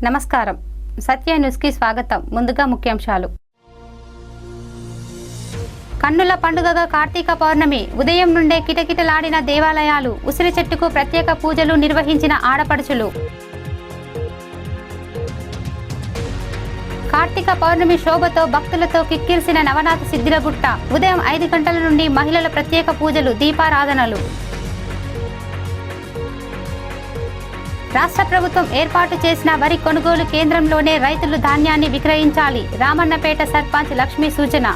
నమస్కారం. సత్య న్యూస్ కి స్వాగతం. ముందుగా ముఖ్యాంశాలు. కన్నుల పండుగగా కార్తీక పౌర్ణమి ఉదయం నుండే కిటకిటలాడిన దేవాలయాలు, ఉసిరి చెట్టుకు ప్రత్యేక పూజలు నిర్వహించిన ఆడపడుచులు. కార్తీక పౌర్ణమి శోభతో భక్తులతో కిక్కిరిసిన నవనాథ సిద్ధిలగుట్ట. ఉదయం 5 గంటల నుండి మహిళల ప్రత్యేక పూజలు, దీపారాధనలు. రాష్ట్ర ప్రభుత్వం ఏర్పాటు చేసిన వరి కొనుగోలు కేంద్రంలోనే రైతులు ధాన్యాన్ని విక్రయించాలి. రామన్నపేట సర్పంచ్ లక్ష్మీ సూచన.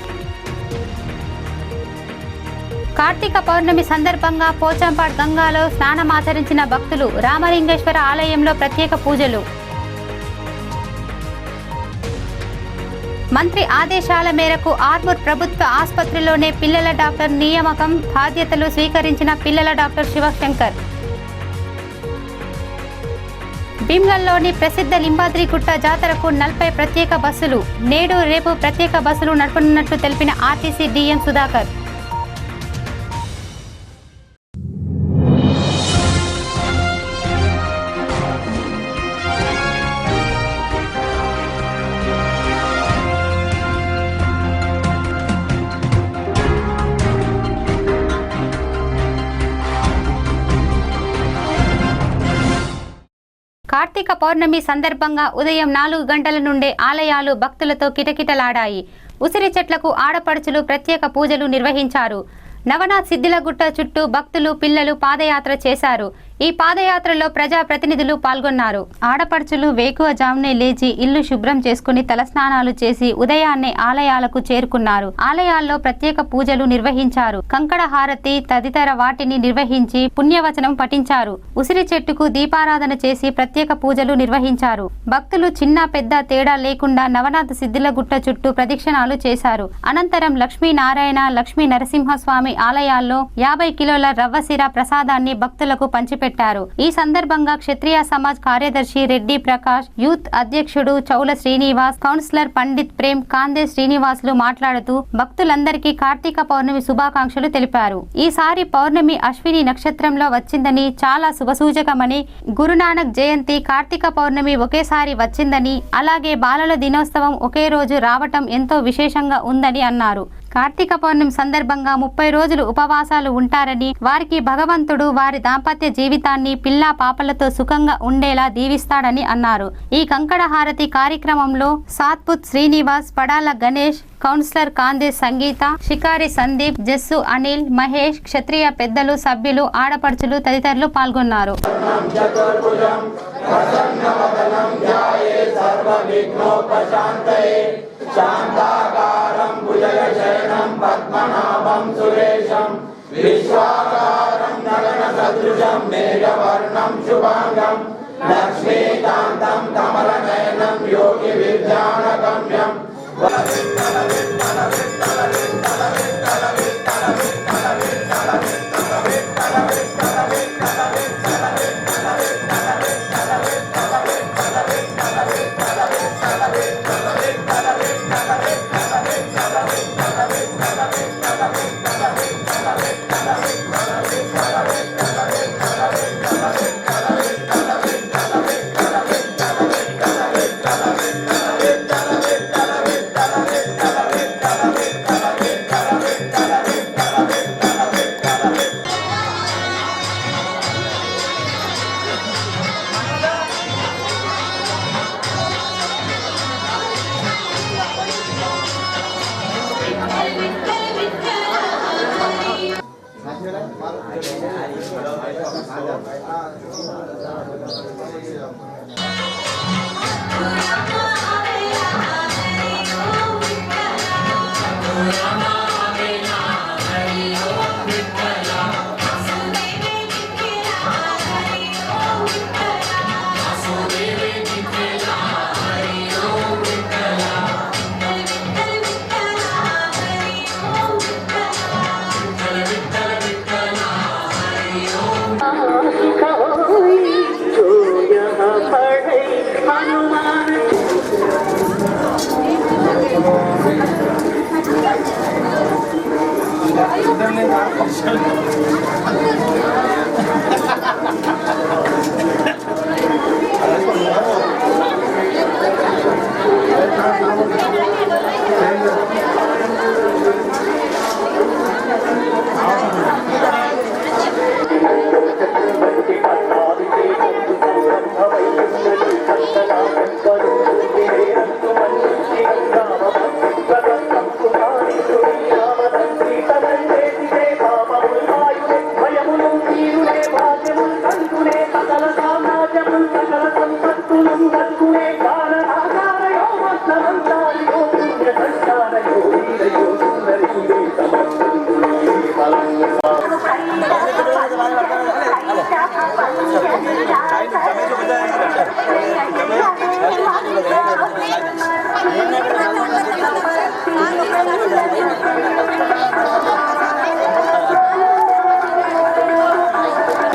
కార్తీక పౌర్ణమి సందర్భంగా పోచంపాడ్ గంగాలో స్నానమాచరించిన భక్తులు. రామలింగేశ్వర ఆలయంలో ప్రత్యేక పూజలు. మంత్రి ఆదేశాల మేరకు ఆర్మూర్ ప్రభుత్వ ఆసుపత్రిలోనే పిల్లల డాక్టర్ నియామకం బాధ్యతలు స్వీకరించిన పిల్లల డాక్టర్ శివశంకర్. భీమ్గల్లోని ప్రసిద్ధ లింబాద్రిగుట్ట జాతరకు 40 ప్రత్యేక బస్సులు. నేడు రేపు ప్రత్యేక బస్సులు నడపనున్నట్లు తెలిపిన ఆర్టీసీ డిఎం సుధాకర్. కార్తీక పౌర్ణమి సందర్భంగా ఉదయం 4 గంటల నుండే ఆలయాలు భక్తులతో కిటకిటలాడాయి. ఉసిరి చెట్లకు ఆడపడుచులు ప్రత్యేక పూజలు నిర్వహించారు. నవనాథ్ సిద్ధిలగుట్ట చుట్టూ భక్తులు, పిల్లలు పాదయాత్ర చేశారు. ఈ పాదయాత్రలో ప్రజా ప్రతినిధులు పాల్గొన్నారు. ఆడపడుచులు వేకువజామునే లేచి ఇల్లు శుభ్రం చేసుకుని తలస్నానాలు చేసి ఉదయాన్నే ఆలయాలకు చేరుకున్నారు. ఆలయాల్లో ప్రత్యేక పూజలు నిర్వహించారు. కంకణ హారతి తదితర వాటిని నిర్వహించి పుణ్యవచనం పఠించారు. ఉసిరి చెట్టుకు దీపారాధన చేసి ప్రత్యేక పూజలు నిర్వహించారు. భక్తులు చిన్న పెద్ద తేడా లేకుండా నవనాథ సిద్ధిలగుట్ట చుట్టూ ప్రదక్షిణాలు చేశారు. అనంతరం లక్ష్మీనారాయణ, లక్ష్మీ నరసింహస్వామి ఆలయాల్లో 50 కిలోల రవ్వసిర ప్రసాదాన్ని భక్తులకు పంచిపెట్టారు. ఈ సందర్భంగా క్షత్రియ సమాజ్ కార్యదర్శి రెడ్డి ప్రకాష్, యూత్ అధ్యక్షుడు చౌల శ్రీనివాస్, కౌన్సిలర్ పండిత్ ప్రేమ్ కాందే శ్రీనివాసులు మాట్లాడుతూ భక్తులందరికీ కార్తీక పౌర్ణమి శుభాకాంక్షలు తెలిపారు. ఈసారి పౌర్ణమి అశ్విని నక్షత్రంలో వచ్చిందని చాలా శుభసూచకమని, గురునానక్ జయంతి కార్తీక పౌర్ణమి ఒకేసారి వచ్చిందని, అలాగే బాలల దినోత్సవం ఒకే రోజు రావటం ఎంతో విశేషంగా ఉందని అన్నారు. కార్తీక పౌర్ణమి సందర్భంగా 30 రోజులు ఉపవాసాలు ఉంటారని, వారికి భగవంతుడు వారి దాంపత్య జీవితాన్ని పిల్లా పాపలతో సుఖంగా ఉండేలా దీవిస్తాడని అన్నారు. ఈ కంకణ హారతి కార్యక్రమంలో సాత్పుత్ శ్రీనివాస్, పడాల గణేష్, కౌన్సిలర్ కాందే సంగీత, షికారి సందీప్, జస్సు అనిల్, మహేష్, క్షత్రియ పెద్దలు, సభ్యులు, ఆడపడుచులు తదితరులు పాల్గొన్నారు. శాంతాకారం భుజగశయనం పద్మనాభం సురేశం విశ్వాకారం గగన సదృశం మేఘవర్ణం శుభాంగం లక్ష్మీకాంతం కమలనయనం యోగి విద్యానగమ్యం.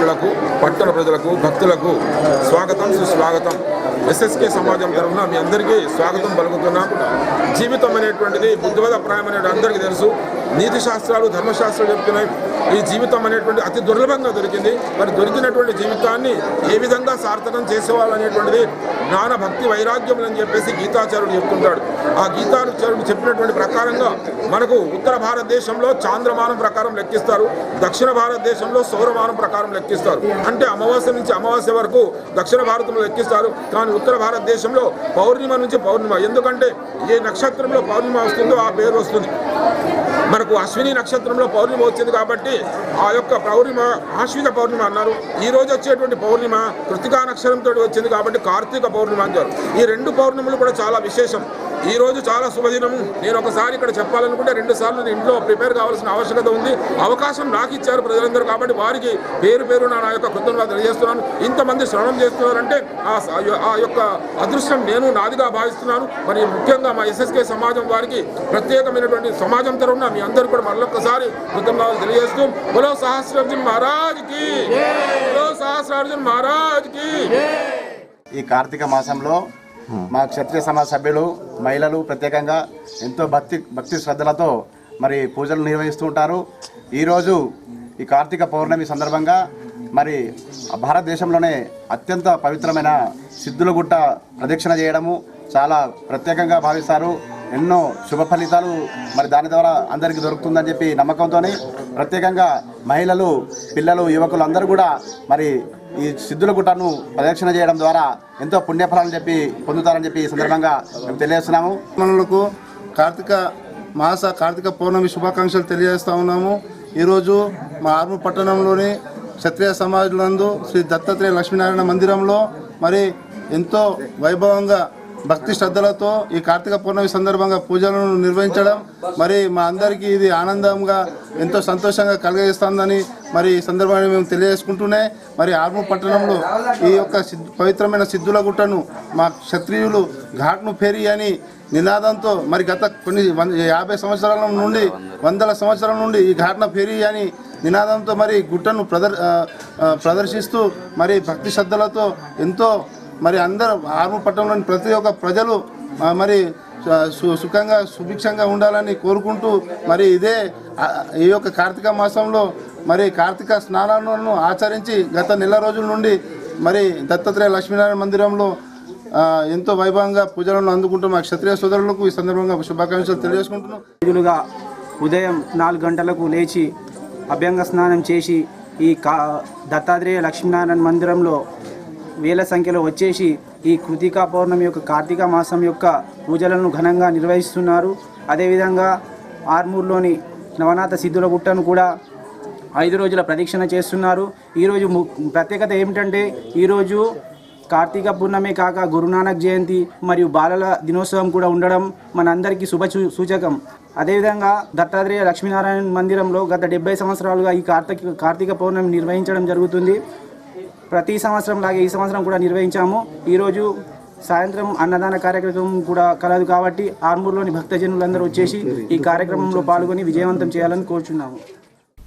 మిత్రులకు, పట్టణ ప్రజలకు, భక్తులకు స్వాగతం, సుస్వాగతం. ఎస్ఎస్కే సమాజం తరఫున మీ అందరికీ స్వాగతం పలుకుతున్నాం. జీవితం అనేటువంటిది బుద్ధివదప్రాయం అనేది అందరికీ తెలుసు. నీతి శాస్త్రాలు, ధర్మశాస్త్రాలు చెప్తున్నాయి ఈ జీవితం అనేటువంటి అతి దుర్లభంగా దొరికింది. మరి దొరికినటువంటి జీవితాన్ని ఏ విధంగా సార్థకం చేసేవాళ్ళు అనేటువంటిది జ్ఞాన, భక్తి, వైరాగ్యం అని చెప్పేసి గీతాచార్యుడు చెప్తుంటాడు. ఆ గీతాచార్యుడు చెప్పినటువంటి ప్రకారంగా మనకు ఉత్తర భారతదేశంలో చాంద్రమానం ప్రకారం లెక్కిస్తారు, దక్షిణ భారతదేశంలో సౌరమానం ప్రకారం లెక్కిస్తారు. అంటే అమావాస్య నుంచి అమావాస్య వరకు దక్షిణ భారతంలో లెక్కిస్తారు, కానీ ఉత్తర భారతదేశంలో పౌర్ణిమ నుంచి పౌర్ణిమ. ఎందుకంటే ఏ నక్షత్రంలో పౌర్ణిమ వస్తుందో ఆ పేరు వస్తుంది. మనకు అశ్విని నక్షత్రంలో పౌర్ణిమ వచ్చింది కాబట్టి ఆ యొక్క పౌర్ణిమ ఆశ్విత పౌర్ణిమ అన్నారు. ఈ రోజు వచ్చేటువంటి పౌర్ణిమ కృతికా నక్షత్రంతో వచ్చింది కాబట్టి కార్తీక పౌర్ణిమ అంటారు. ఈ రెండు పౌర్ణిమలు కూడా చాలా విశేషం. ఈ రోజు చాలా శుభదినము. నేను ఒకసారి ఇక్కడ చెప్పాలనుకుంటే 2 సార్లు నేను ఇంట్లో ప్రిపేర్ కావాల్సిన ఆవశ్యకత ఉంది. అవకాశం నాకు ఇచ్చారు ప్రజలందరూ కాబట్టి వారికి పేరు నా యొక్క కృతజ్ఞతలు తెలియజేస్తున్నాను. ఇంతమంది శ్రవణం చేస్తున్నారంటే ఆ యొక్క అదృష్టం నాదిగా భావిస్తున్నాను. మరి ముఖ్యంగా మా ఎస్ఎస్కే సమాజం వారికి ప్రత్యేకమైనటువంటి సమాజం తరఫున మీ అందరూ కూడా మరొకసారి కృతజ్ఞతలు తెలియజేస్తూ బోలో సహస్రార్జున్ మహారాజ్కి, బోలో సహస్రార్జున్ మహారాజ్కి. ఈ కార్తీక మాసంలో మా క్షత్రియ సమాజ సభ్యులు, మహిళలు ప్రత్యేకంగా ఎంతో భక్తి శ్రద్ధలతో మరి పూజలు నిర్వహిస్తూ ఉంటారు. ఈరోజు ఈ కార్తీక పౌర్ణమి సందర్భంగా మరి భారతదేశంలోనే అత్యంత పవిత్రమైన సిద్ధులగుట్ట ప్రదక్షిణ చేయడము చాలా ప్రత్యేకంగా భావిస్తారు. ఎన్నో శుభ ఫలితాలు మరి దాని ద్వారా అందరికీ దొరుకుతుందని చెప్పి నమ్మకంతో ప్రత్యేకంగా మహిళలు, పిల్లలు, యువకులు అందరూ కూడా మరి ఈ సిద్ధులగుట్టను ప్రదక్షిణ చేయడం ద్వారా ఎంతో పుణ్యఫలాలను చెప్పి పొందుతారని చెప్పి ఈ సందర్భంగా మేము తెలియజేస్తున్నాము. మనలకు కార్తీక పౌర్ణమి శుభాకాంక్షలు తెలియజేస్తా ఉన్నాము. ఈరోజు మా ఆర్మూర్ పట్టణంలోని క్షత్రియ సమాజంలో శ్రీ దత్తాత్రేయ లక్ష్మీనారాయణ మందిరంలో మరి ఎంతో వైభవంగా భక్తి శ్రద్ధలతో ఈ కార్తీక పౌర్ణమి సందర్భంగా పూజలను నిర్వహించడం మరి మా అందరికీ ఇది ఆనందంగా ఎంతో సంతోషంగా కలిగజేస్తుందని మరి ఈ సందర్భాన్ని మేము తెలియజేసుకుంటూనే మరి ఆర్మూర్ పట్టణంలో ఈ యొక్క పవిత్రమైన సిద్ధులగుట్టను మా క్షత్రియులు ఘాట్ను ఫేరి అని నినాదంతో మరి గత కొన్ని 50 సంవత్సరాల నుండి 100 సంవత్సరాల నుండి ఈ ఘాట్న ఫేరి అని నినాదంతో మరి గుట్టను ప్రదర్శిస్తూ మరి భక్తి శ్రద్ధలతో ఎంతో మరి అందరూ ఆర్మూర్ పట్టణంలోని ప్రతి ఒక్క ప్రజలు మరి సుఖంగా సుభిక్షంగా ఉండాలని కోరుకుంటూ మరి ఈ యొక్క కార్తీక మాసంలో మరి కార్తీక స్నానాలను ఆచరించి గత నెల రోజుల నుండి మరి దత్తాత్రేయ లక్ష్మీనారాయణ మందిరంలో ఎంతో వైభవంగా పూజలను అందుకుంటూ మా క్షత్రియ సోదరులకు ఈ సందర్భంగా శుభాకాంక్షలు తెలియజేసుకుంటున్నాం. ఉదయం 4 గంటలకు లేచి అభ్యంగ స్నానం చేసి ఈ దత్తాత్రేయ లక్ష్మీనారాయణ మందిరంలో వేల సంఖ్యలో వచ్చేసి ఈ కృతికా పౌర్ణమి యొక్క కార్తీక మాసం యొక్క పూజలను ఘనంగా నిర్వహిస్తున్నారు. అదేవిధంగా ఆర్మూర్లోని నవనాథ సిద్ధులగుట్టను కూడా 5 రోజుల ప్రదక్షిణ చేస్తున్నారు. ఈరోజు ప్రత్యేకత ఏమిటంటే ఈరోజు కార్తీక పూర్ణమే కాక గురునానక్ జయంతి మరియు బాలల దినోత్సవం కూడా ఉండడం మనందరికీ సూచకం. అదేవిధంగా దత్తాత్రేయ లక్ష్మీనారాయణ మందిరంలో గత 70 సంవత్సరాలుగా ఈ కార్తీక పౌర్ణమి నిర్వహించడం జరుగుతుంది. ప్రతి సంవత్సరం లాగే ఈ సంవత్సరం కూడా నిర్వహించాము. ఈరోజు సాయంత్రం అన్నదాన కార్యక్రమం కూడా కలదు కాబట్టి ఆర్మూర్లోని భక్తజనులందరూ వచ్చేసి ఈ కార్యక్రమంలో పాల్గొని విజయవంతం చేయాలని కోరుచున్నాము.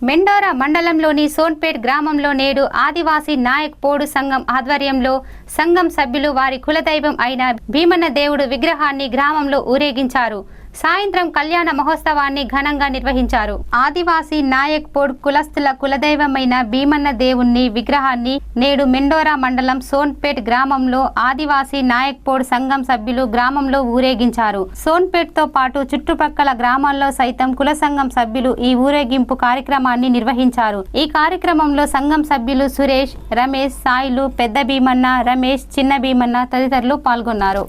మెండోరా మండలంలోని సోన్పేట్ గ్రామంలో నేడు ఆదివాసీ నాయక్ పోడు సంఘం ఆధ్వర్యంలో సంఘం సభ్యులు వారి కులదైవం అయిన భీమన్న దేవుడు విగ్రహాన్ని గ్రామంలో ఊరేగించారు. సాయంత్రం కళ్యాణ మహోత్సవాన్ని ఘనంగా నిర్వహించారు. ఆదివాసీ నాయక్ పోడ్ కులస్తుల కులదైవమైన భీమన్న దేవుని విగ్రహాన్ని నేడు మెండోరా మండలం సోన్పేట్ గ్రామంలో ఆదివాసీ నాయక్ పోడ్ సంఘం సభ్యులు గ్రామంలో ఊరేగించారు. సోన్పేట్ తో పాటు చుట్టుపక్కల గ్రామాల్లో సైతం కుల సంఘం సభ్యులు ఈ ఊరేగింపు కార్యక్రమాన్ని నిర్వహించారు. ఈ కార్యక్రమంలో సంఘం సభ్యులు సురేష్, రమేష్, సాయిలు, పెద్ద భీమన్న, రమేష్, చిన్న భీమన్న తదితరులు పాల్గొన్నారు.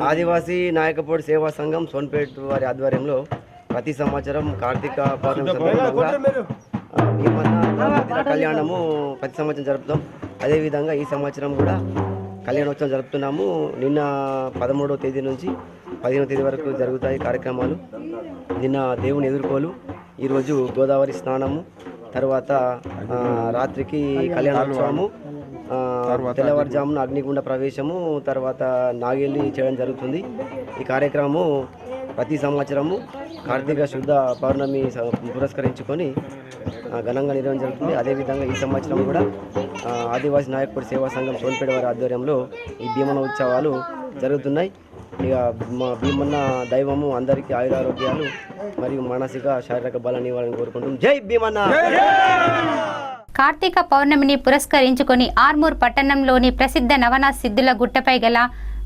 ఆదివాసీ నాయకపోడు సేవా సంఘం సోన్పేట్ వారి ఆధ్వర్యంలో ప్రతి సంవత్సరం కార్తీక పౌర్ణమి సందర్భంగా భీమన్న కళ్యాణము ప్రతి సంవత్సరం జరుపుతాం. అదేవిధంగా ఈ సంవత్సరం కూడా కళ్యాణోత్సవం జరుపుతున్నాము. నిన్న 13వ తేదీ నుంచి 15వ తేదీ వరకు జరుగుతాయి కార్యక్రమాలు. నిన్న దేవుని ఎదుర్కోలు, ఈరోజు గోదావరి స్నానము, తర్వాత రాత్రికి కళ్యాణోత్సవము, తెల్లవారుజామున అగ్నిగుండ ప్రవేశము, తర్వాత నాగేళ్ళి చేయడం జరుగుతుంది. ఈ కార్యక్రమము ప్రతి సంవత్సరము కార్తీక శుద్ధ పౌర్ణమి పురస్కరించుకొని ఘనంగా నిర్వహించడం జరుగుతుంది. అదేవిధంగా ఈ సంవత్సరం కూడా ఆదివాసీ నాయకపూడి సేవా సంఘం సోన్పేట వారి ఆధ్వర్యంలో ఈ భీమన్న ఉత్సవాలు జరుగుతున్నాయి. ఇక మా భీమన్న దైవము అందరికీ ఆయురారోగ్యాలు మరియు మానసిక శారీరక బలాన్ని ఇవ్వాలని కోరుకుంటున్నాం. జై భీమన్న. కార్తీక పౌర్ణమిని పురస్కరించుకొని ఆర్మూర్ పట్టణంలోని ప్రసిద్ధ నవనాథ్ సిద్ధుల గుట్టపై గల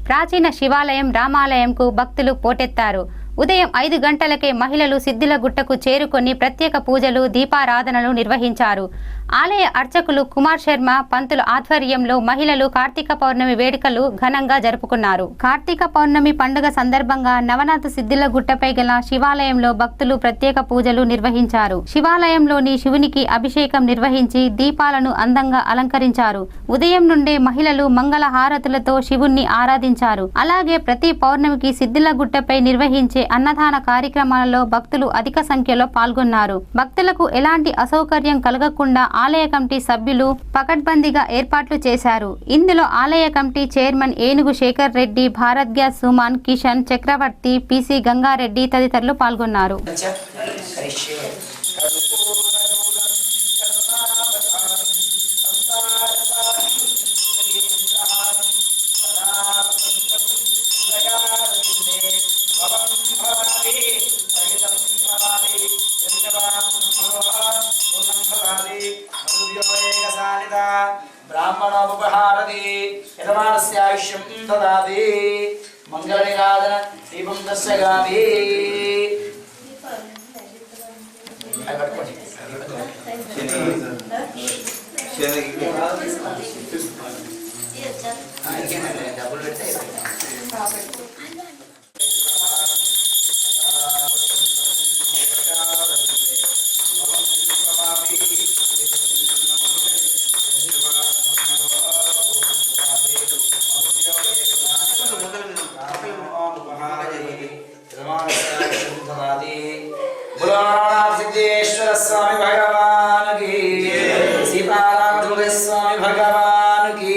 ప్రాచీన శివాలయం రామాలయంకు భక్తులు పోటెత్తారు. ఉదయం 5 గంటలకే మహిళలు సిద్ధుల గుట్టకు చేరుకొని ప్రత్యేక పూజలు దీపారాధనలు నిర్వహించారు. ఆలయ అర్చకులు కుమార్ శర్మ పంతుల ఆధ్వర్యంలో మహిళలు కార్తీక పౌర్ణమి వేడుకలు ఘనంగా జరుపుకున్నారు. కార్తీక పౌర్ణమి పండుగ సందర్భంగా నవనాథ సిద్ధుల గుట్టపై గల శివాలయంలో భక్తులు ప్రత్యేక పూజలు నిర్వహించారు. శివాలయంలోని శివునికి అభిషేకం నిర్వహించి దీపాలను అందంగా అలంకరించారు. ఉదయం నుండే మహిళలు మంగళ హారతులతో శివుణ్ణి ఆరాధించారు. అలాగే ప్రతి పౌర్ణమికి సిద్ధుల గుట్టపై నిర్వహించే అన్నదాన కార్యక్రమాలలో భక్తులు అధిక సంఖ్యలో పాల్గొన్నారు. భక్తులకు ఎలాంటి అసౌకర్యం కలగకుండా ఆలయ కమిటీ సభ్యులు పకడ్బందీగా ఏర్పాట్లు చేశారు. ఇందులో ఆలయ కమిటీ చైర్మన్ ఏనుగు శేఖర్ రెడ్డి, భారత్ గ్యాస్ సుమాన్, కిషన్ చక్రవర్తి, పిసి గంగారెడ్డి తదితరులు పాల్గొన్నారు. ब्राह्मणोपहारति यजमानस्यायुष्यं ददाति मंगलनिराधन दीपं दर्शयामि सिद्धेश्वर स्वामी भगवान की, सीताराम स्वामी भगवान की।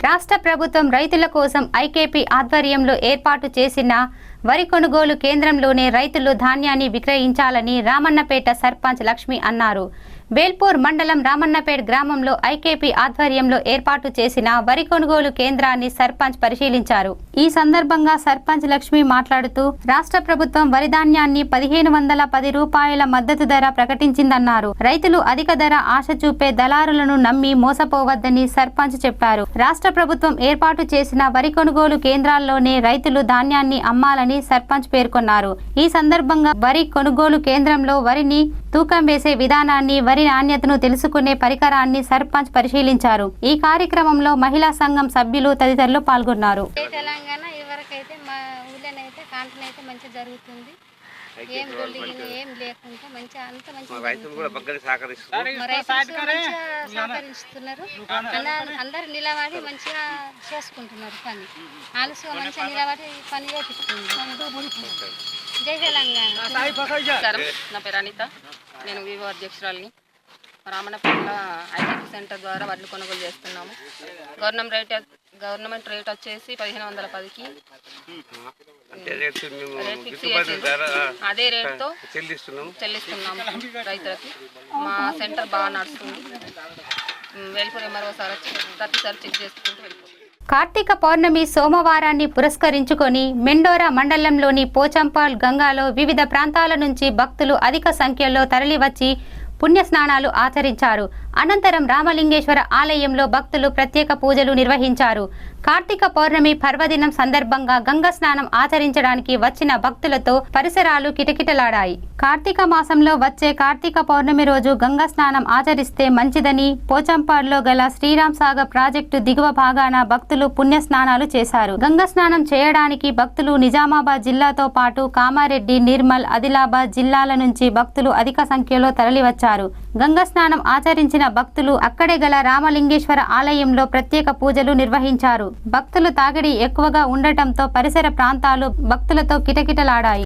రాష్ట్ర ప్రభుత్వం రైతుల కోసం ఐకేపీ ఆధ్వర్యంలో ఏర్పాటు చేసిన వరి కొనుగోలు కేంద్రంలోనే రైతులు ధాన్యాన్ని విక్రయించాలని రామన్నపేట సర్పంచ్ లక్ష్మి అన్నారు. బేల్పూర్ మండలం రామన్నపేట గ్రామంలో ఐకేపీ ఆధ్వర్యంలో ఏర్పాటు చేసిన వరి కొనుగోలు కేంద్రాన్ని సర్పంచ్ పరిశీలించారు. ఈ సందర్భంగా సర్పంచ్ లక్ష్మి మాట్లాడుతూ రాష్ట్ర ప్రభుత్వం వరి ధాన్యాన్ని 1510 రూపాయల మద్దతు ధర ప్రకటించిందన్నారు. రైతులు అధిక ధర ఆశ చూపే దళారులను నమ్మి మోసపోవద్దని సర్పంచ్ చెప్పారు. రాష్ట్ర ప్రభుత్వం ఏర్పాటు చేసిన వరి కొనుగోలు కేంద్రాల్లోనే రైతులు ధాన్యాన్ని అమ్మాలని సర్పంచ్ పేర్కొన్నారు. ఈ సందర్భంగా వరి కొనుగోలు కేంద్రంలో వరిని తూకం వేసే విధానాన్ని, వరి నాణ్యతను తెలుసుకునే పరికరాన్ని సర్పంచ్ పరిశీలించారు. ఈ కార్యక్రమంలో మహిళా సంఘం సభ్యులు తదితరులు పాల్గొన్నారు. తెలంగాణ ఇదివరకైతే మా ఊళ్ళోనైతే కాంటనైతే మంచిగా జరుగుతుంది. ఏం గొల్లిగిన ఏం లేకుండా మంచిగా అంత మంచిగా సహకరిస్తున్నారు. అందరు నిలబడి మంచిగా చేసుకుంటున్నారు పని. ఆలస్యం మంచిగా నిలబడి పని చేపిస్తుంది. జై తెలంగాణ. నా పేరు అనిత, నేను వివో అధ్యక్షురాలిని. రామన్నపేట ఐకేపీ సెంటర్ ద్వారా వడ్లు కొనుగోలు చేస్తున్నాము. గవర్నమెంట్ రేట్ వచ్చేసి 1510కి ఫిక్స్ చేసింది. అదే రేట్తో చెల్లిస్తున్నాము రైతులకి. మా సెంటర్ బాగా నడుస్తుంది. వెల్పూర్ ఎంఆర్ఓ సార్ వచ్చి ప్రతిసారి చెక్ చేసుకుంటూ వెళ్ళిపోతుంది. కార్తీక పౌర్ణమి సోమవారాన్ని పురస్కరించుకొని మెండోరా మండలంలోని పోచంపాల్ గంగాలో వివిధ ప్రాంతాల నుంచి భక్తులు అధిక సంఖ్యలో తరలివచ్చి పుణ్య స్నానాలు ఆచరించారు. అనంతరం రామలింగేశ్వర ఆలయంలో భక్తులు ప్రత్యేక పూజలు నిర్వహించారు. కార్తీక పౌర్ణమి పర్వదినం సందర్భంగా గంగా స్నానం ఆచరించడానికి వచ్చిన భక్తులతో పరిసరాలు కిటకిటలాడాయి. కార్తీక మాసంలో వచ్చే కార్తీక పౌర్ణమి రోజు గంగా స్నానం ఆచరిస్తే మంచిదని పోచంపాడులో గల శ్రీరామ్ సాగర్ ప్రాజెక్టు దిగువ భాగాన భక్తులు పుణ్య స్నానాలు చేశారు. గంగా స్నానం చేయడానికి భక్తులు నిజామాబాద్ జిల్లాతో పాటు కామారెడ్డి, నిర్మల్, ఆదిలాబాద్ జిల్లాల నుంచి భక్తులు అధిక సంఖ్యలో తరలివచ్చారు. గంగా స్నానం ఆచరించిన భక్తులు అక్కడే గల రామలింగేశ్వర ఆలయంలో ప్రత్యేక పూజలు నిర్వహించారు. భక్తులు తాకిడి ఎక్కువగా ఉండటంతో పరిసర ప్రాంతాలు భక్తులతో కిటకిటలాడాయి.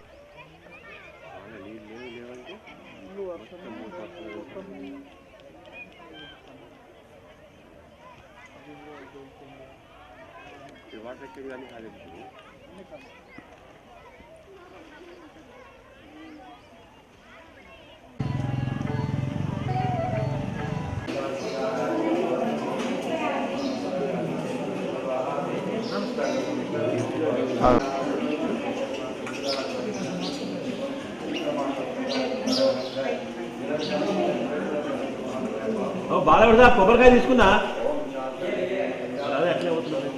బాధపడదా కొబ్బరికాయ తీసుకున్నా అదే అట్లే అవుతుంది.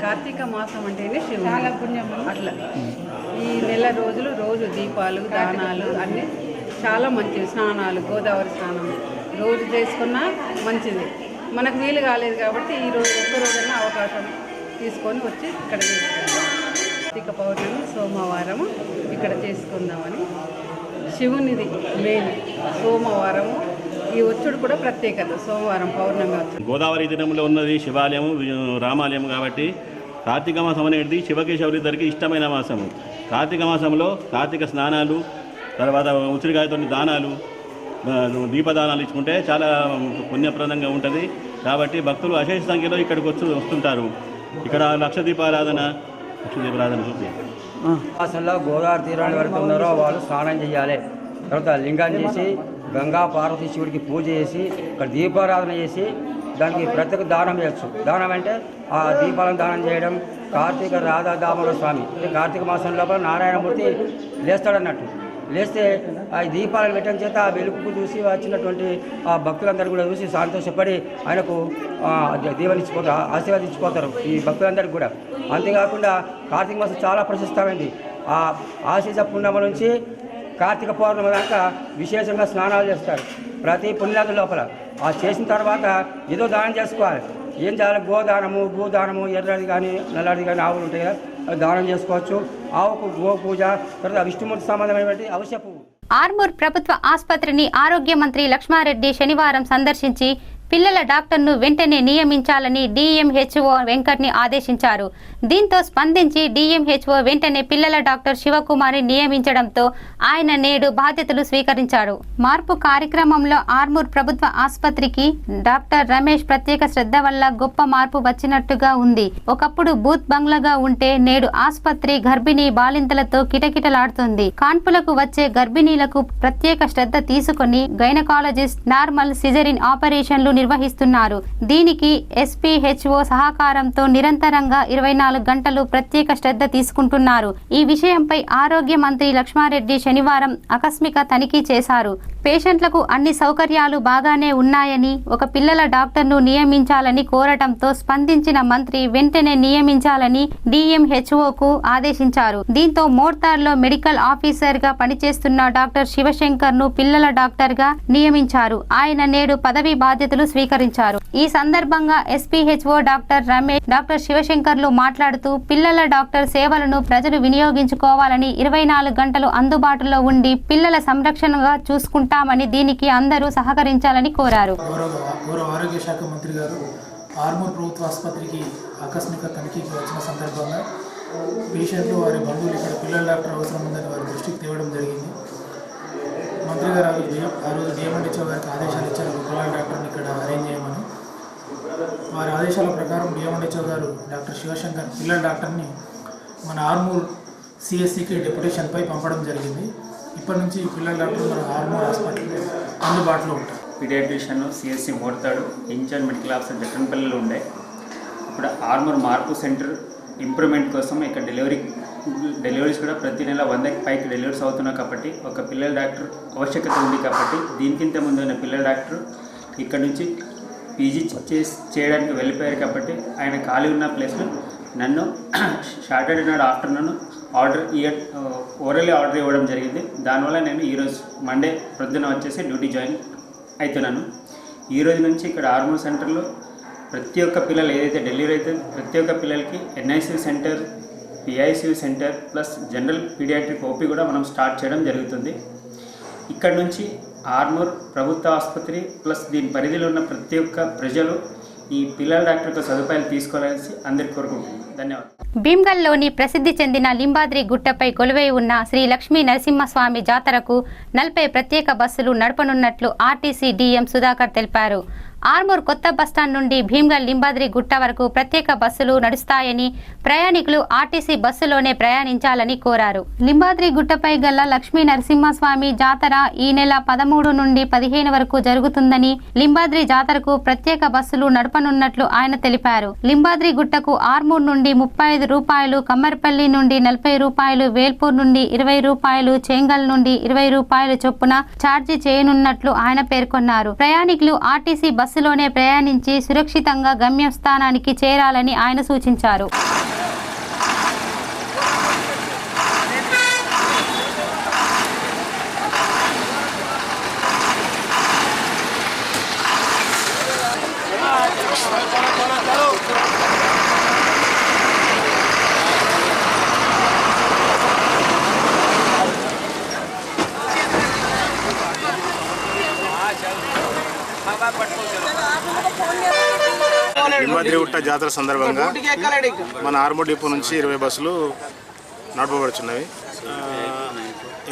కార్తీక మాసం అంటేనే చాలా పుణ్యం. అట్లా ఈ నెల రోజులు రోజు దీపాలు, దానాలు అన్నీ చాలా మంచివి. స్నానాలు, గోదావరి స్నానం రోజు చేసుకున్నా మంచిది. మనకు వీలు కాలేదు కాబట్టి ఈరోజు ఒక్కరోజైనా అవకాశం తీసుకొని వచ్చి ఇక్కడ చేసుకుందాం. కార్తీక పౌర్ణమి సోమవారం ఇక్కడ చేసుకుందామని శివునిది మెయిన్ సోమవారము. ఈ వచ్చుడు కూడా ప్రత్యేకత. సోమవారం పౌర్ణమి వచ్చుడు గోదావరి దినంలో ఉన్నది శివాలయము, రామాలయం కాబట్టి కార్తీక మాసం అనేది శివకేశవులిద్దరికి ఇష్టమైన మాసము. కార్తీక మాసంలో కార్తీక స్నానాలు, తర్వాత ఉసిరికాయతో దానాలు, దీపదానాలు ఇచ్చుకుంటే చాలా పుణ్యప్రదంగా ఉంటుంది. కాబట్టి భక్తులు అశేష సంఖ్యలో ఇక్కడికి వస్తుంటారు. ఇక్కడ లక్ష దీపారాధన చూపి మాసంలో గోదావరి తీరాన్ని ఎవరైతే ఉన్నారో వాళ్ళు స్నానం చేయాలి. తర్వాత లింగాన్ని చేసి గంగా పార్వతీ శివుడికి పూజ చేసి ఇక్కడ దీపారాధన చేసి దానికి ప్రత్యేక దానం చేయొచ్చు. దానం అంటే ఆ దీపాలను దానం చేయడం. కార్తీక రాధా దామోదర స్వామి అంటే కార్తీక మాసం లోపల నారాయణమూర్తి లేస్తాడన్నట్టు. లేస్తే ఆ దీపాలను పెట్టడం చేత ఆ వెలుగుకు చూసి వచ్చినటువంటి ఆ భక్తులందరూ కూడా చూసి సంతోషపడి ఆయనకు దీవెనిచ్చిపోతారు, ఆశీర్వదించిపోతారు ఈ భక్తులందరికీ కూడా. అంతేకాకుండా కార్తీక మాసం చాలా ప్రశస్తమైంది. ఆ ఆశీస పుణ్యమ నుంచి కార్తీక పౌర్ణమి దాకా విశేషంగా స్నానాలు చేస్తారు ప్రతి పుణ్యాది లోపల. ఆ చేసిన తర్వాత ఏదో దానం చేసుకోవాలి. ఏం చేయాలి? గోదానము, భూదానము, ఎర్రది కానీ నల్లది కానీ ఆవులు ఉంటాయి కదా, అవి దానం చేసుకోవచ్చు. ఆవుకు గో పూజ, తర్వాత విష్ణుమూర్తి సంబంధమైనటువంటి అవశ్యపు. ఆర్మూర్ ప్రభుత్వ ఆసుపత్రిని ఆరోగ్య మంత్రి లక్ష్మారెడ్డి శనివారం సందర్శించి పిల్లల డాక్టర్ను వెంటనే నియమించాలని డిఎంహెచ్ఓ వెంకట్ని ఆదేశించారు. దీంతో స్పందించి డిఎంహెచ్ఓ వెంటనే పిల్లల డాక్టర్ శివకుమార్ని నియమించడంతో ఆయన నేడు బాధ్యతలు స్వీకరించారు. మార్పు కార్యక్రమంలో ఆర్మూర్ ప్రభుత్వ ఆసుపత్రికి డాక్టర్ రమేష్ ప్రత్యేక శ్రద్ధ వల్ల గొప్ప మార్పు వచ్చినట్టుగా ఉంది. ఒకప్పుడు బూత్ బంగ్లాగా ఉంటే నేడు ఆసుపత్రి గర్భిణీ బాలింతలతో కిటకిటలాడుతుంది. కాన్పులకు వచ్చే గర్భిణీలకు ప్రత్యేక శ్రద్ధ తీసుకుని గైనకాలజిస్ట్, నార్మల్, సిజరిన్ ఆపరేషన్లు నిర్వహిస్తున్నారు. దీనికి SPHO సహకారంతో నిరంతరంగా 24 గంటలు ప్రత్యేక శ్రద్ధ తీసుకుంటున్నారు. ఈ విషయంపై ఆరోగ్య మంత్రి లక్ష్మారెడ్డి శనివారం ఆకస్మిక తనిఖీ చేశారు. పేషెంట్లకు అన్ని సౌకర్యాలు బాగానే ఉన్నాయని, ఒక పిల్లల డాక్టర్ను నియమించాలని కోరటంతో స్పందించిన మంత్రి వెంటనే నియమించాలని DMHOకు ఆదేశించారు. దీంతో మోర్తార్లో మెడికల్ ఆఫీసర్ గా పనిచేస్తున్న డాక్టర్ శివశంకర్ ను పిల్లల డాక్టర్ గా నియమించారు. ఆయన నేడు పదవి బాధ్యతలు స్వీకరించారు. ఈ సందర్భంగా SPHO డాక్టర్ రమేష్, డాక్టర్ శివశంకర్లు మాట్లాడుతూ పిల్లల డాక్టర్ సేవలను ప్రజలు వినియోగించుకోవాలని, 24 గంటలు అందుబాటులో ఉండి పిల్లల సంరక్షణగా చూసుకుంటామని, దీనికి అందరూ సహకరించాలని కోరారు. గౌరవ ఆరోగ్య శాఖ మంత్రి గారు ఆర్మూర్ ప్రభుత్వ ఆసుపత్రికి ఆకస్మిక తనిఖీకి వచ్చిన సందర్భంగా పేషెంట్లు వారి బంధువులు ఇక్కడ పిల్లల డాక్టర్ అవసరం ఉందని వారి దృష్టికి తేవడం జరిగింది. మంత్రి గారు ఆ రోజు DMHO గారికి ఆదేశాలు ఇచ్చారు పిల్లల డాక్టర్ని ఇక్కడ అరేంజ్ చేయమని. వారి ఆదేశాల ప్రకారం DMHO గారు డాక్టర్ శివశంకర్ పిల్లల డాక్టర్ని మన ఆర్మూర్ CSCకి డెప్యుటేషన్పై పంపడం జరిగింది. ఇప్పటి నుంచి పిల్లల డాక్టర్ మన ఆర్మూర్ హాస్పిటల్లో అందుబాటులో ఉంటారు. పీడియాట్రిషియన్ CSC మోడతాడు, ఇన్ఛార్జ్ మెడికల్ ఆఫీసర్ జట్టన్పల్లిలో ఉండే. ఇప్పుడు ఆర్మూర్ మార్పు సెంటర్ ఇంప్రూవ్మెంట్ కోసం ఇక్కడ డెలివరీస్ కూడా ప్రతి నెల 100కి పైకి డెలివరీస్ అవుతున్నాయి కాబట్టి ఒక పిల్లల డాక్టర్ ఆవశ్యకత ఉంది కాబట్టి దీనికింత ముందు ఉన్న పిల్లల డాక్టర్ ఇక్కడ నుంచి PG చేయడానికి వెళ్ళిపోయారు కాబట్టి ఆయన ఖాళీ ఉన్న ప్లేస్లో నన్ను సాటర్డే నాడు ఆఫ్టర్నూన్ ఓరల్లీ ఆర్డర్ ఇవ్వడం జరిగింది. దానివల్ల నేను ఈరోజు మండే ప్రొద్దున వచ్చేసి డ్యూటీ జాయిన్ అవుతున్నాను. ఈ రోజు నుంచి ఇక్కడ ఆర్మూర్ సెంటర్లో ప్రతి ఒక్క పిల్లలు ఏదైతే డెలివరీ అయితే ప్రతి ఒక్క పిల్లలకి NICU centre, PICU centre plus general paediatric OP కూడా మనం స్టార్ట్ చేయడం జరుగుతుంది. ఇక్కడ నుంచి ఆర్మూర్ ప్రభుత్వ ఆసుపత్రి ప్లస్ దీని పరిధిలో ఉన్న ప్రతి ఒక్క ప్రజలు ఈ పిల్లల డాక్టర్ సదుపాయాలు తీసుకోవాలని అందరికీ కోరుకుంటున్నాను. ధన్యవాదాలు. భీమ్గల్లోని ప్రసిద్ధి చెందిన లింబాద్రి గుట్టపై కొలువై ఉన్న శ్రీ లక్ష్మీ నరసింహస్వామి జాతరకు 40 ప్రత్యేక బస్సులు నడపనున్నట్లు RTC DM సుధాకర్ తెలిపారు. ఆర్మూర్ కొత్త బస్టాండ్ నుండి భీమ్గల్ లింబాద్రి గుట్ట వరకు ప్రత్యేక బస్సులు నడుస్తాయని, ప్రయాణికులు RTC బస్సులోనే ప్రయాణించాలని కోరారు. లింబాద్రి గుట్టపై గల లక్ష్మీ నరసింహస్వామి జాతర ఈ నెల 13 నుండి 15 వరకు జరుగుతుందని, లింబాద్రి జాతరకు ప్రత్యేక బస్సులు నడపనున్నట్లు ఆయన తెలిపారు. లింబాద్రి గుట్టకు ఆర్మూర్ నుండి 35 రూపాయలు, కమ్మర్పల్లి నుండి 40 రూపాయలు, వేల్పూర్ నుండి 20 రూపాయలు, చెంగల్ నుండి 20 రూపాయలు చొప్పున ఛార్జీ చేయనున్నట్లు ఆయన పేర్కొన్నారు. ప్రయాణికులు RTC బస్సులోనే ప్రయాణించి సురక్షితంగా గమ్యస్థానానికి చేరాలని ఆయన సూచించారు. లింబాద్రిగుట్ట జాతర సందర్భంగా మన ఆర్మూర్ డిపో నుంచి 20 బస్సులు నడపబడుచున్నవి.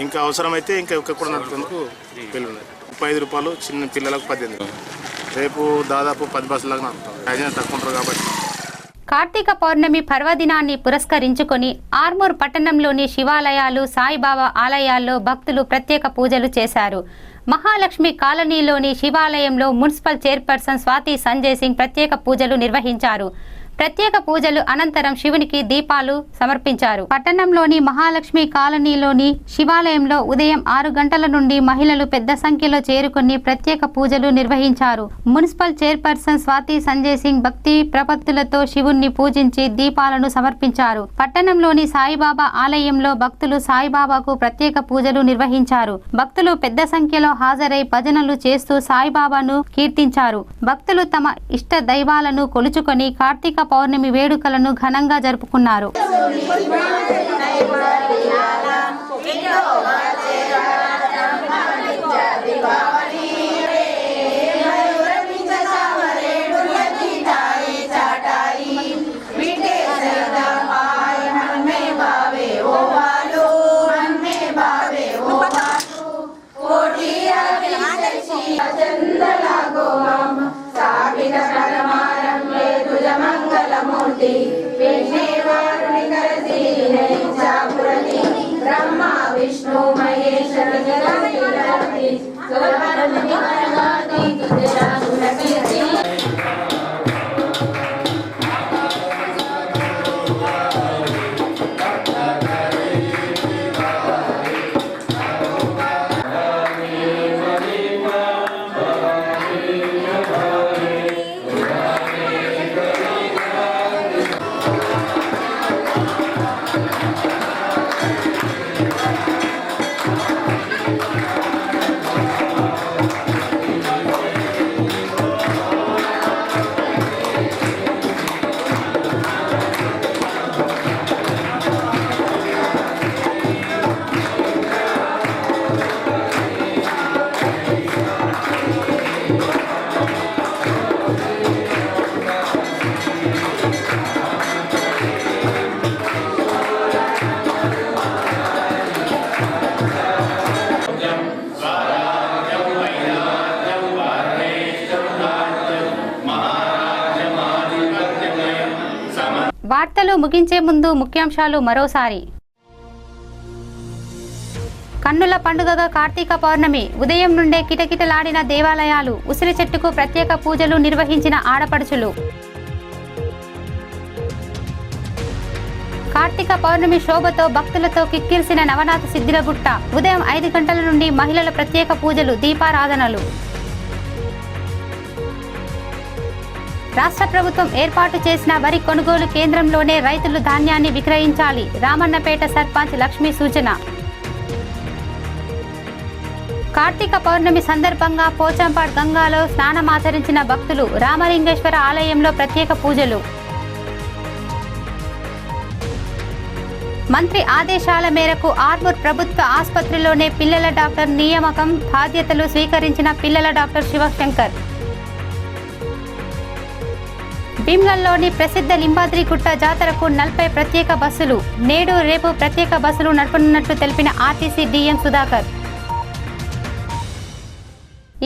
ఇంకా అవసరమైతే ఇంకా కూడా నడిపేందుకు పిల్లలు 35 రూపాయలు, చిన్న పిల్లలకు 18. రేపు దాదాపు 10 బస్సులకు నడుపుతాం. ప్రయోజనం తక్కువ ఉంటారు కాబట్టి. కార్తీక పౌర్ణమి పర్వదినాన్ని పురస్కరించుకొని ఆర్మూర్ పట్టణంలోని శివాలయాలు, సాయిబాబా ఆలయాల్లో భక్తులు ప్రత్యేక పూజలు చేశారు. మహాలక్ష్మి కాలనీలోని శివాలయంలో మున్సిపల్ చైర్పర్సన్ స్వాతి సంజయ్ సింగ్ ప్రత్యేక పూజలు నిర్వహించారు. ప్రత్యేక పూజలు అనంతరం శివునికి దీపాలు సమర్పించారు. పట్టణంలోని మహాలక్ష్మి కాలనీలోని శివాలయంలో ఉదయం 6 గంటల నుండి మహిళలు పెద్ద సంఖ్యలో చేరుకుని ప్రత్యేక పూజలు నిర్వహించారు. మున్సిపల్ చైర్పర్సన్ స్వాతి సంజయ్ సింగ్ భక్తి ప్రపత్తులతో శివుణ్ణి పూజించి దీపాలను సమర్పించారు. పట్టణంలోని సాయిబాబా ఆలయంలో భక్తులు సాయిబాబాకు ప్రత్యేక పూజలు నిర్వహించారు. భక్తులు పెద్ద సంఖ్యలో హాజరై భజనలు చేస్తూ సాయిబాబాను కీర్తించారు. భక్తులు తమ ఇష్ట దైవాలను కొలుచుకొని కార్తీక పౌర్ణమి వేడుకలను ఘనంగా జరుపుకున్నారు. ब्रह्मा विष्णु महेश వార్తలు ముగించే ముందు ముఖ్యాంశాలు మరోసారి. కన్నుల పండుగగా కార్తీక పౌర్ణమి. ఉదయం నుండే కిటకిటలాడిన దేవాలయాలు. ఉసిరి చెట్టుకు ప్రత్యేక పూజలు నిర్వహించిన ఆడపడుచులు. కార్తీక పౌర్ణమి శోభతో భక్తులతో కిక్కిరిసిన నవనాథ సిద్ధిలగుట్ట. ఉదయం 5 గంటల నుండి మహిళల ప్రత్యేక పూజలు, దీపారాధనలు. రాష్ట్ర ప్రభుత్వం ఏర్పాటు చేసిన వరి కొనుగోలు కేంద్రంలోనే రైతులు ధాన్యాన్ని విక్రయించాలి. రామన్నపేట సర్పంచ్ లక్ష్మీ సూచన. కార్తీక పౌర్ణమి సందర్భంగా పోచంపాడ్ గంగాలో స్నానమాచరించిన భక్తులు. రామలింగేశ్వర ఆలయంలో ప్రత్యేక పూజలు. మంత్రి ఆదేశాల మేరకు ఆర్మూర్ ప్రభుత్వ ఆసుపత్రిలోనే పిల్లల డాక్టర్ నియామకం. బాధ్యతలు స్వీకరించిన పిల్లల డాక్టర్ శివశంకర్. భీమ్గల్లోని ప్రసిద్ధ లింబాద్రిగుట్ట జాతరకు 40 ప్రత్యేక బస్సులు. నేడు రేపు ప్రత్యేక బస్సులు నడపనున్నట్లు తెలిపిన ఆర్టీసీ డీఎం సుధాకర్.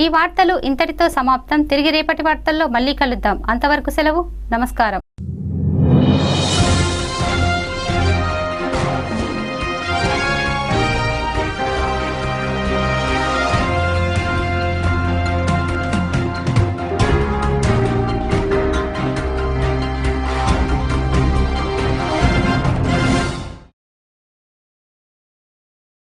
ఈ వార్తలు ఇంతటితో సమాప్తం. తిరిగి రేపటి వార్తల్లో మళ్ళీ కలుద్దాం. అంతవరకు సెలవు. నమస్కారం.